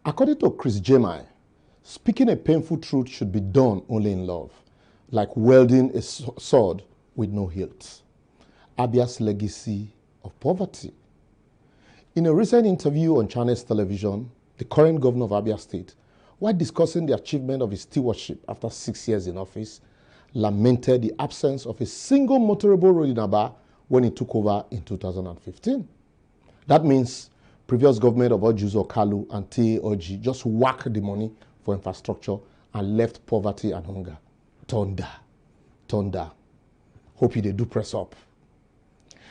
According to Chris Jemai, speaking a painful truth should be done only in love, like welding a sword with no hilt. Abia'S legacy of poverty. In a recent interview on Channels Television, the current governor of Abia State, while discussing the achievement of his stewardship after 6 years in office, lamented the absence of a single motorable road in Aba when he took over in 2015. That means previous government of Ojuzo Kalu and T.A. Oji just whacked the money for infrastructure and left poverty and hunger. Thunder. Hope they do press up.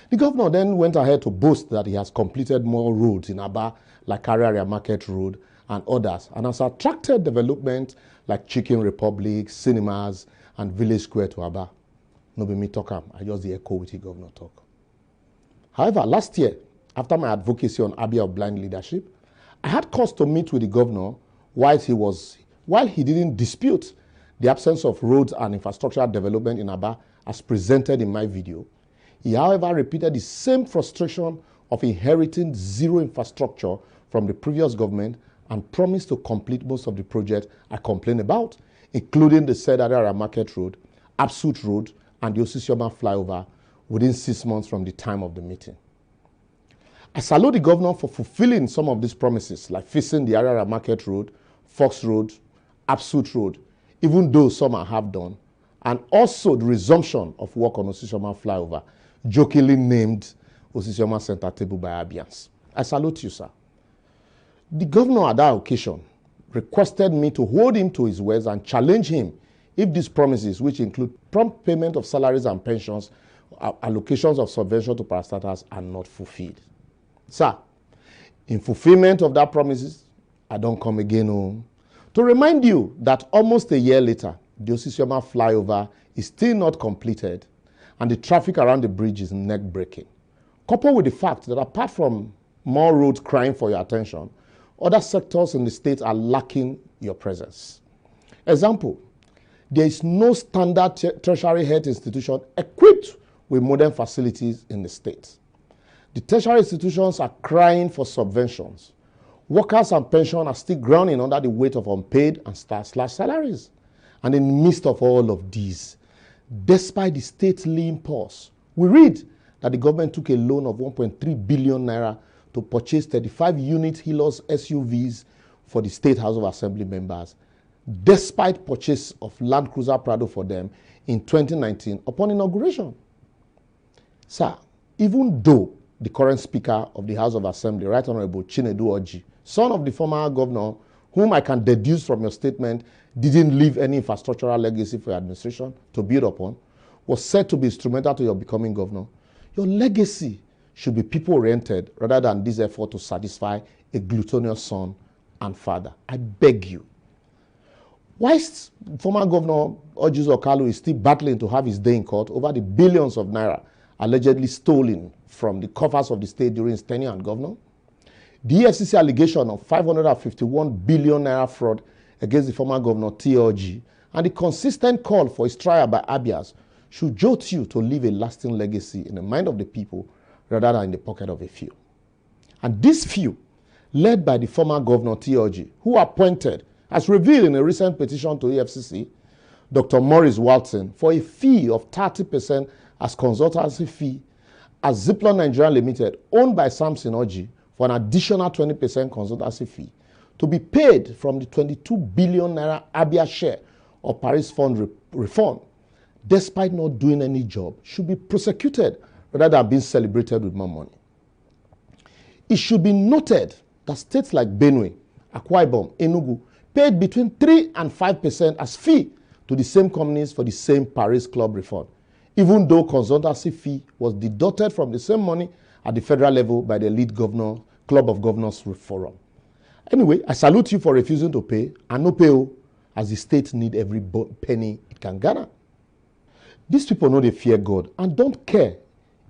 The governor then went ahead to boast that he has completed more roads in Aba, like Area Market Road and others, and has attracted development like Chicken Republic, cinemas, and Village Square to Aba. No be me talk am, I just the echo with the governor talk. However, last year, after my advocacy on Abia of blind leadership, I had cause to meet with the governor while he didn't dispute the absence of roads and infrastructural development in Aba as presented in my video. He, however, repeated the same frustration of inheriting zero infrastructure from the previous government and promised to complete most of the projects I complained about, including the said Area Market Road, Absut Road, and the Osisioma flyover within 6 months from the time of the meeting. I salute the governor for fulfilling some of these promises, like fixing the Area Market Road, Fox Road, Absut Road, even though some are half done, and also the resumption of work on Osisioma flyover, jokingly named Osisioma Center Table by Abia'S. I salute you, sir. The governor at that occasion requested me to hold him to his words and challenge him if these promises, which include prompt payment of salaries and pensions, allocations of subvention to parastatals, are not fulfilled. Sir, in fulfillment of that promises, I don't come again to remind you that almost a year later, the Osisioma flyover is still not completed and the traffic around the bridge is neck-breaking. Coupled with the fact that apart from more roads crying for your attention, other sectors in the state are lacking your presence. Example, there is no standard tertiary health institution equipped with modern facilities in the state. The tertiary institutions are crying for subventions. Workers and pensioners are still groaning under the weight of unpaid and slash salaries. And in the midst of all of these, despite the state lean pause, we read that the government took a loan of 1.3 billion naira to purchase 35-unit Hilux SUVs for the State House of Assembly members, despite purchase of Land Cruiser Prado for them in 2019 upon inauguration. Sir, even though the current Speaker of the House of Assembly, Right Honorable Chinedu Oji, son of the former governor, whom I can deduce from your statement didn't leave any infrastructural legacy for your administration to build upon, was said to be instrumental to your becoming governor. Your legacy should be people-oriented rather than this effort to satisfy a glutinous son and father. I beg you. Whilst former Governor Ojuzo Kalu is still battling to have his day in court over the billions of naira allegedly stolen from the coffers of the state during his tenure as governor, the EFCC allegation of 551 billion naira fraud against the former governor T.O.G. and the consistent call for his trial by Abia'S should jolt you to leave a lasting legacy in the mind of the people rather than in the pocket of a few. And this few, led by the former governor T.O.G., who appointed, as revealed in a recent petition to EFCC, Dr. Maurice Walton for a fee of 30% as consultancy fee as Ziplon Nigeria Limited, owned by Samson Oji, for an additional 20% consultancy fee to be paid from the 22 billion naira Abia share of Paris Fund reform, despite not doing any job, should be prosecuted rather than being celebrated with more money. It should be noted that states like Benue, Akwa Ibom, Enugu paid between 3 and 5% as fee to the same companies for the same Paris Club reform, even though consultancy fee was deducted from the same money at the federal level by the lead governor, Club of Governors Forum. Anyway, I salute you for refusing to pay, and no pay, as the state need every penny it can gather. These people know they fear God and don't care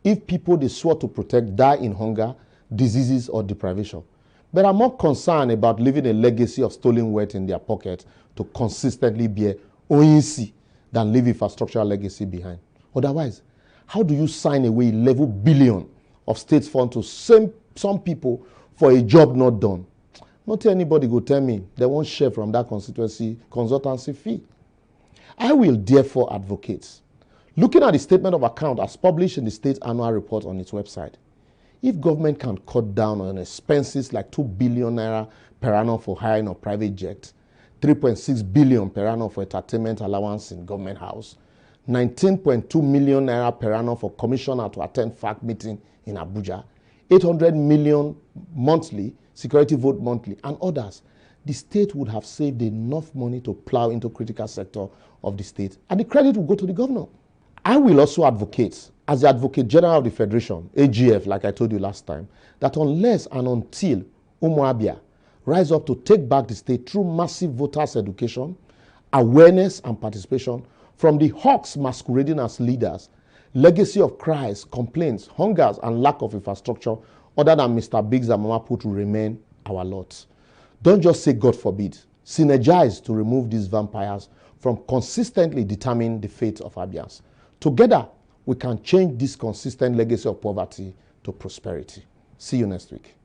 if people they swore to protect die in hunger, diseases, or deprivation, but are more concerned about leaving a legacy of stolen wealth in their pocket to consistently bear OEC than leave infrastructural legacy behind. Otherwise, how do you sign away 11 billion of state funds to some people for a job not done? Not anybody go tell me they won't share from that constituency consultancy fee. I will therefore advocate, looking at the statement of account as published in the state annual report on its website, if government can cut down on expenses like 2 billion naira per annum for hiring of private jets, 3.6 billion per annum for entertainment allowance in government house, 19.2 million naira per annum for commissioner to attend FAC meeting in Abuja, 800 million monthly, security vote monthly, and others, the state would have saved enough money to plow into critical sector of the state, and the credit will go to the governor. I will also advocate, as the Advocate General of the Federation, AGF, like I told you last time, that unless and until Abia rise up to take back the state through massive voters' education, awareness and participation from the hawks masquerading as leaders, legacy of cries, complaints, hungers, and lack of infrastructure other than Mr. Biggs and Mama Put will remain our lot. Don't just say God forbid. Synergize to remove these vampires from consistently determining the fate of Abia'S. Together, we can change this consistent legacy of poverty to prosperity. See you next week.